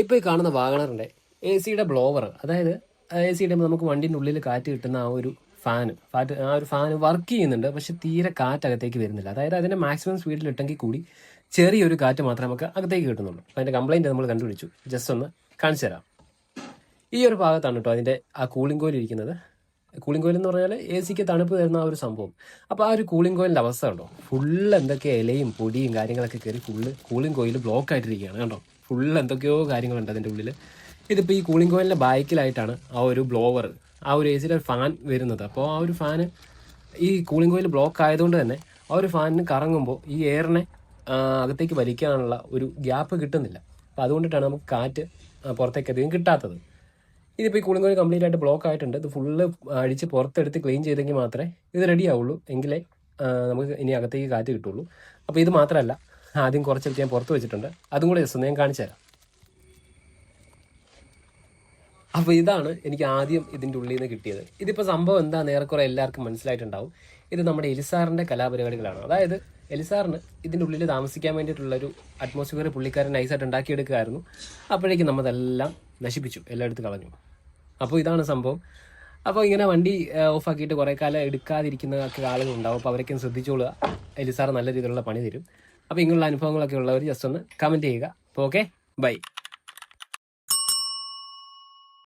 ഇപ്പോൾ ഈ കാണുന്ന വാഗണറിൻ്റെ AC-യുടെ ബ്ലോവർ, അതായത് AC നമുക്ക് വണ്ടീൻ്റെ ഉള്ളിൽ കാറ്റ് കിട്ടുന്ന ആ ഒരു ഫാന് വർക്ക് ചെയ്യുന്നുണ്ട്. പക്ഷെ തീരെ കാറ്റ് അകത്തേക്ക് വരുന്നില്ല. അതായത് അതിൻ്റെ മാക്സിമം സ്പീഡിൽ ഇട്ടെങ്കിൽ കൂടി ചെറിയൊരു കാറ്റ് മാത്രമേ നമുക്ക് അകത്തേക്ക് കിട്ടുന്നുള്ളൂ. അപ്പോൾ അതിൻ്റെ കംപ്ലൈൻറ്റ് നമ്മൾ കണ്ടുപിടിച്ചു. ജസ്റ്റ് ഒന്ന് കാണിച്ചു തരാം. ഈ ഒരു ഭാഗത്താണ് കേട്ടോ അതിൻ്റെ ആ കൂളിംഗ് കോയിൽ ഇരിക്കുന്നത്. കൂളിംഗ് കോയിൽ എന്ന് പറഞ്ഞാൽ AC-ക്ക് തണുപ്പ് തരുന്ന ആ ഒരു സംഭവം. അപ്പോൾ ആ ഒരു കൂളിംഗ് കോയിലിൻ്റെ അവസ്ഥ കണ്ടോ, ഫുള്ള് എന്തൊക്കെ ഇലയും പൊടിയും കാര്യങ്ങളൊക്കെ കയറി ഫുള്ള് കൂളിംഗ് കോയിൽ ബ്ലോക്ക് ആയിട്ടിരിക്കുകയാണ്. കണ്ടോ, ഫുള്ള് എന്തൊക്കെയോ കാര്യങ്ങളുണ്ട് അതിൻ്റെ ഉള്ളിൽ. ഇതിപ്പോൾ ഈ കൂളിംഗ് കോയിലിൻ്റെ ബാക്കിലായിട്ടാണ് ആ ഒരു ബ്ലോവർ, ആ ഒരു AC-യുടെ ഫാൻ വരുന്നത്. അപ്പോൾ ആ ഒരു ഫാന് ഈ കൂളിംഗ് കോയിൽ ബ്ലോക്ക് ആയതുകൊണ്ട് തന്നെ ആ ഒരു ഫാനിന് കറങ്ങുമ്പോൾ ഈ എയറിനെ അകത്തേക്ക് വലിക്കാനുള്ള ഒരു ഗ്യാപ്പ് കിട്ടുന്നില്ല. അപ്പോൾ അതുകൊണ്ടിട്ടാണ് നമുക്ക് കാറ്റ് പുറത്തേക്ക് അധികം കിട്ടാത്തത്. ഇതിപ്പോൾ ഈ കൂളിംഗ് കോയിൽ കംപ്ലീറ്റ് ആയിട്ട് ബ്ലോക്ക് ആയിട്ടുണ്ട്. ഇത് ഫുള്ള് അടിച്ച് പുറത്തെടുത്ത് ക്ലീൻ ചെയ്തെങ്കിൽ മാത്രമേ ഇത് റെഡി ആവുള്ളൂ. എങ്കിലേ നമുക്ക് ഇനി അകത്തേക്ക് കാറ്റ് കിട്ടുള്ളൂ. അപ്പോൾ ഇത് മാത്രമല്ല, ആദ്യം കുറച്ചെടുത്ത് ഞാൻ പുറത്ത് വെച്ചിട്ടുണ്ട്. അതും കൂടെ ജസ്റ്റ് ഞാൻ കാണിച്ചു തരാം. അപ്പോൾ ഇതാണ് എനിക്ക് ആദ്യം ഇതിൻ്റെ ഉള്ളിൽ നിന്ന് കിട്ടിയത്. ഇതിപ്പോൾ സംഭവം എന്താണെന്ന് ഏറെക്കുറെ എല്ലാവർക്കും മനസ്സിലായിട്ടുണ്ടാവും. ഇത് നമ്മുടെ എലിസാറിൻ്റെ കലാപരിപാടികളാണ്. അതായത് എലിസാറിന് ഇതിൻ്റെ ഉള്ളിൽ താമസിക്കാൻ വേണ്ടിയിട്ടുള്ളൊരു അറ്റ്മോസ്ഫിയർ പുള്ളിക്കാരൻ നൈസായിട്ട് ഉണ്ടാക്കിയെടുക്കുകയായിരുന്നു. അപ്പോഴേക്കും നമ്മളതെല്ലാം നശിപ്പിച്ചു, എല്ലാം എടുത്ത് കളഞ്ഞു. അപ്പോൾ ഇതാണ് സംഭവം. അപ്പോൾ ഇങ്ങനെ വണ്ടി ഓഫാക്കിയിട്ട് കുറേ കാലം എടുക്കാതിരിക്കുന്ന ആളുകളുണ്ടാവും. അപ്പോൾ അവരൊക്കെ ശ്രദ്ധിച്ചോളുക. എലിസാർ നല്ല രീതിയിലുള്ള പണി തരും. അപ്പോൾ ഇങ്ങനെയുള്ള അനുഭവങ്ങളൊക്കെ ഉള്ളവർ ജസ്റ്റ് ഒന്ന് കമൻറ്റ് ചെയ്യുക. അപ്പോൾ ഓക്കെ, ബൈ.